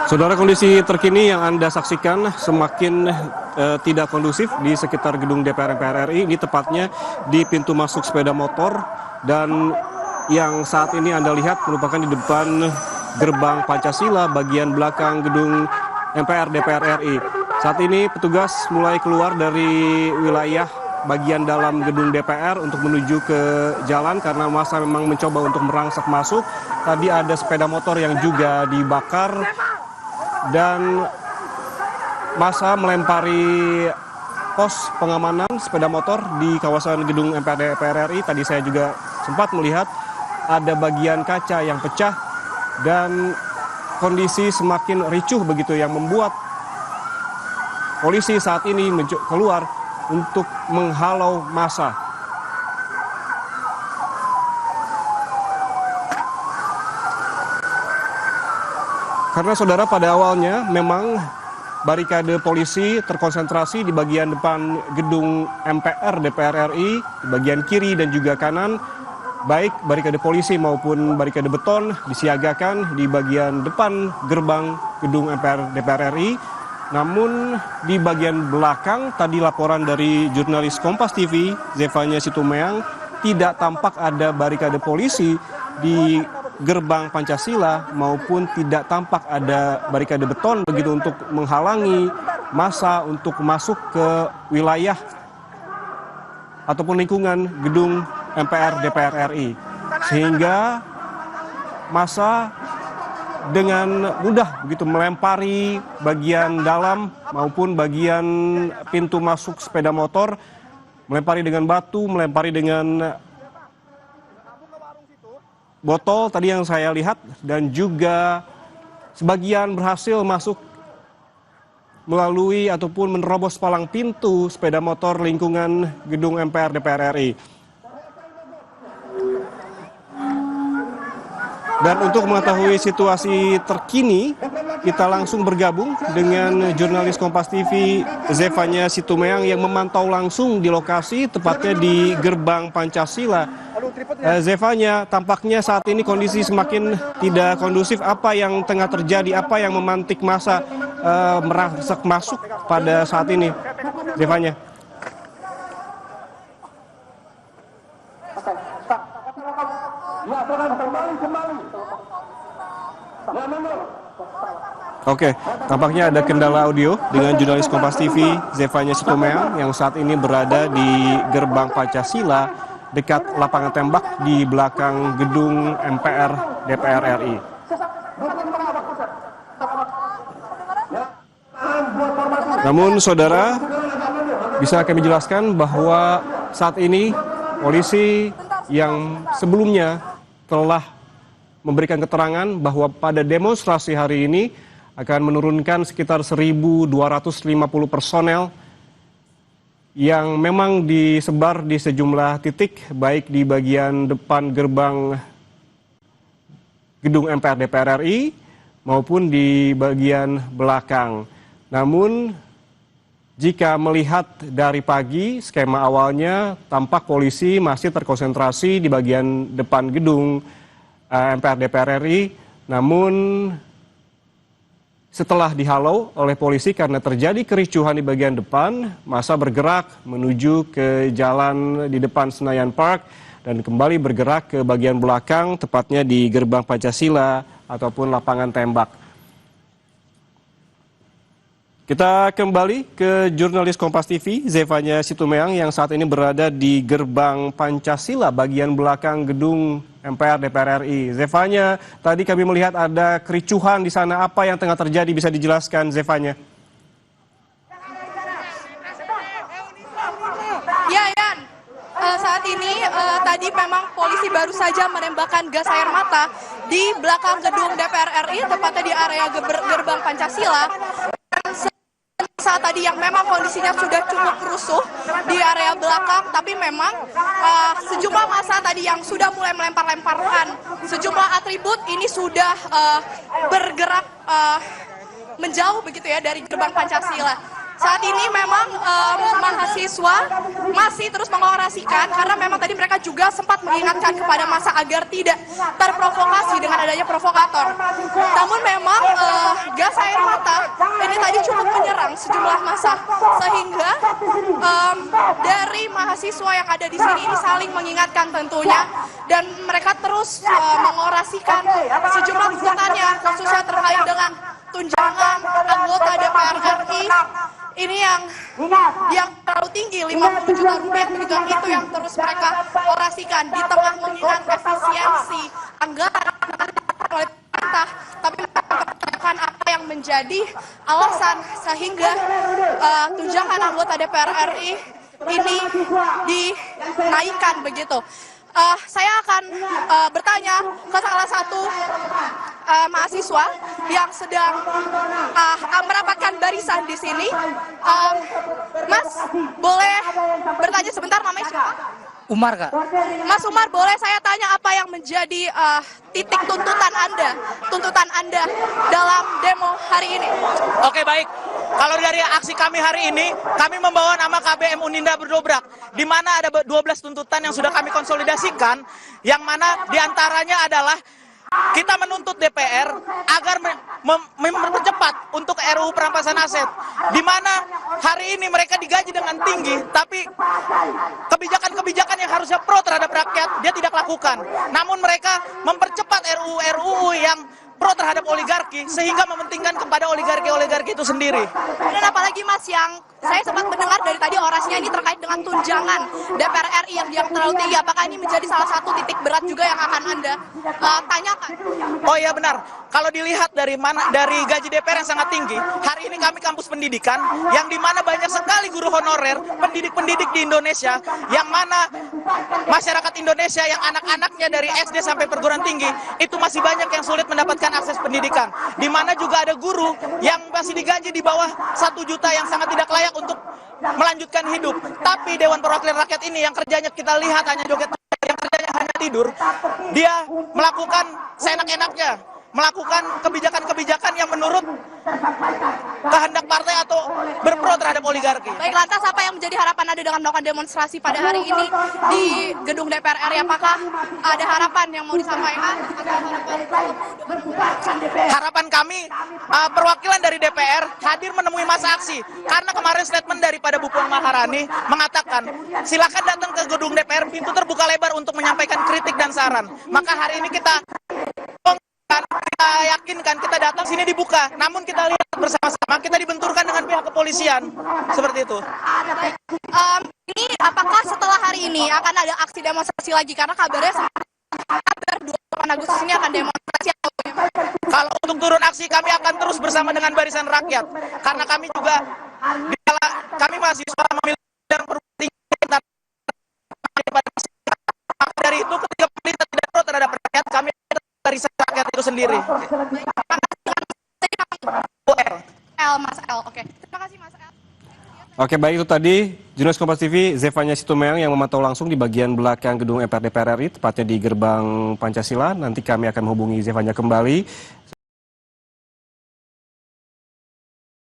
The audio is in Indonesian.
Saudara, kondisi terkini yang Anda saksikan semakin tidak kondusif di sekitar gedung DPR MPR RI, ini tepatnya di pintu masuk sepeda motor, dan yang saat ini Anda lihat merupakan di depan gerbang Pancasila bagian belakang gedung MPR DPR RI. Saat ini petugas mulai keluar dari wilayah bagian dalam gedung DPR untuk menuju ke jalan karena massa memang mencoba untuk merangsek masuk. Tadi ada sepeda motor yang juga dibakar dan massa melempari pos pengamanan sepeda motor di kawasan gedung MPR DPR RI. Tadi saya juga sempat melihat ada bagian kaca yang pecah dan kondisi semakin ricuh begitu yang membuat polisi saat ini keluar untuk menghalau massa. Karena saudara, pada awalnya memang barikade polisi terkonsentrasi di bagian depan gedung MPR DPR RI, di bagian kiri dan juga kanan, baik barikade polisi maupun barikade beton disiagakan di bagian depan gerbang gedung MPR DPR RI. Namun di bagian belakang, tadi laporan dari jurnalis Kompas TV, Zefanya Situmeang, tidak tampak ada barikade polisi di gerbang Pancasila maupun tidak tampak ada barikade beton begitu untuk menghalangi massa untuk masuk ke wilayah ataupun lingkungan gedung MPR DPR RI, sehingga massa dengan mudah begitu melempari bagian dalam maupun bagian pintu masuk sepeda motor, melempari dengan batu, melempari dengan botol tadi yang saya lihat, dan juga sebagian berhasil masuk melalui ataupun menerobos palang pintu sepeda motor lingkungan gedung MPR DPR RI. Dan untuk mengetahui situasi terkini, kita langsung bergabung dengan jurnalis Kompas TV Zefanya Situmeang yang memantau langsung di lokasi, tepatnya di gerbang Pancasila. Zefanya, tampaknya saat ini kondisi semakin tidak kondusif. Apa yang tengah terjadi? Apa yang memantik massa merangsek masuk pada saat ini, Zefanya? Oke, tampaknya ada kendala audio dengan jurnalis Kompas TV Zefanya Situmeang yang saat ini berada di gerbang Pancasila dekat lapangan tembak di belakang gedung MPR DPR RI. Namun saudara, bisa kami jelaskan bahwa saat ini polisi yang sebelumnya telah memberikan keterangan bahwa pada demonstrasi hari ini akan menurunkan sekitar 1.250 personel yang memang disebar di sejumlah titik, baik di bagian depan gerbang gedung MPR DPR RI maupun di bagian belakang. Namun jika melihat dari pagi, skema awalnya tampak polisi masih terkonsentrasi di bagian depan gedung MPR DPR RI, namun setelah dihalau oleh polisi karena terjadi kericuhan di bagian depan, massa bergerak menuju ke jalan di depan Senayan Park dan kembali bergerak ke bagian belakang, tepatnya di gerbang Pancasila ataupun lapangan tembak. Kita kembali ke jurnalis Kompas TV, Zefanya Situmeang yang saat ini berada di gerbang Pancasila bagian belakang gedung MPR DPR RI. Zefanya, tadi kami melihat ada kericuhan di sana. Apa yang tengah terjadi, bisa dijelaskan, Zefanya? Ya, Yan. Saat ini tadi memang polisi baru saja menembakkan gas air mata di belakang gedung DPR RI, tepatnya di area gerbang Pancasila. Saat tadi yang memang kondisinya sudah cukup rusuh di area belakang, tapi memang sejumlah massa tadi yang sudah mulai melempar-lemparkan sejumlah atribut ini sudah bergerak menjauh begitu ya dari gerbang Pancasila. saat ini memang mahasiswa masih terus mengorasikan karena memang tadi mereka juga sempat mengingatkan kepada massa agar tidak terprovokasi dengan adanya provokator. Namun memang gas air mata ini tadi cukup menyerang sejumlah massa sehingga dari mahasiswa yang ada di sini ini saling mengingatkan tentunya dan mereka terus mengorasikan sejumlah tuntutannya khususnya terkait dengan tunjangan anggota DPR RI ini yang terlalu tinggi 50 juta rupiah begitu itu yang terus mereka orasikan di tengah mengingat efisiensi anggaran oleh pemerintah tapi mempertanyakan apa yang menjadi alasan sehingga tunjangan anggota DPR RI ini dinaikkan begitu. Saya akan bertanya ke salah satu mahasiswa yang sedang merapatkan barisan di sini. Mas, boleh bertanya sebentar, namanya siapa? Umar, Kak. Mas Umar, boleh saya tanya apa yang menjadi titik tuntutan Anda dalam demo hari ini? Oke, baik. Kalau dari aksi kami hari ini, kami membawa nama KBM Uninda Berdobrak, di mana ada 12 tuntutan yang sudah kami konsolidasikan, yang mana diantaranya adalah kita menuntut DPR agar mempercepat untuk RUU perampasan aset, di mana hari ini mereka digaji dengan tinggi, tapi kebijakan-kebijakan yang harusnya pro terhadap rakyat dia tidak lakukan. Namun mereka mempercepat RUU yang pro terhadap oligarki sehingga mementingkan kepada oligarki itu sendiri. Dan apalagi Mas, yang saya sempat mendengar dari tadi orasinya ini terkait dengan tunjangan DPR RI yang terlalu tinggi. Apakah ini menjadi salah satu titik berat juga yang akan Anda tanyakan? Oh iya benar. Kalau dilihat dari gaji DPR yang sangat tinggi, hari ini kami kampus pendidikan yang dimana banyak sekali guru honorer, pendidik-pendidik di Indonesia, yang mana masyarakat Indonesia yang anak-anaknya dari SD sampai perguruan tinggi itu masih banyak yang sulit mendapatkan akses pendidikan. Di mana juga ada guru yang masih digaji di bawah 1 juta yang sangat tidak layak untuk melanjutkan hidup. Tapi Dewan Perwakilan Rakyat ini yang kerjanya kita lihat hanya joget, yang kerjanya hanya tidur, dia melakukan seenak-enaknya, melakukan kebijakan-kebijakan yang menurut kehendak partai atau berpro terhadap oligarki. Baik, lantas apa yang menjadi harapan Anda dengan melakukan demonstrasi pada hari ini di gedung DPR RI? Apakah ada harapan yang mau disampaikan? Harapan kami, perwakilan dari DPR hadir menemui masa aksi. Karena kemarin statement daripada Bu Puan Maharani mengatakan, silakan datang ke gedung DPR, pintu terbuka lebar untuk menyampaikan kritik dan saran. Maka hari ini kita yakinkan, kita datang sini dibuka, namun kita lihat bersama-sama kita dibenturkan dengan pihak kepolisian, seperti itu. Ini apakah setelah hari ini akan ada aksi demonstrasi lagi? Karena kabar 28 Agustus ini akan demonstrasi. Kalau untuk turun aksi, kami akan terus bersama dengan Barisan Rakyat, karena kami juga kami mahasiswa memiliki yang berpentingkan dari itu ketika pemerintah tidak pro terhadap rakyat, kami Barisan Rakyat itu sendiri. Mas L, oke. Terima kasih Mas L. Oke, baik, itu tadi jurnalis Kompas TV Zefanya Situmorang yang memantau langsung di bagian belakang gedung MPR DPR RI, tepatnya di gerbang Pancasila. Nanti kami akan menghubungi Zefanya kembali.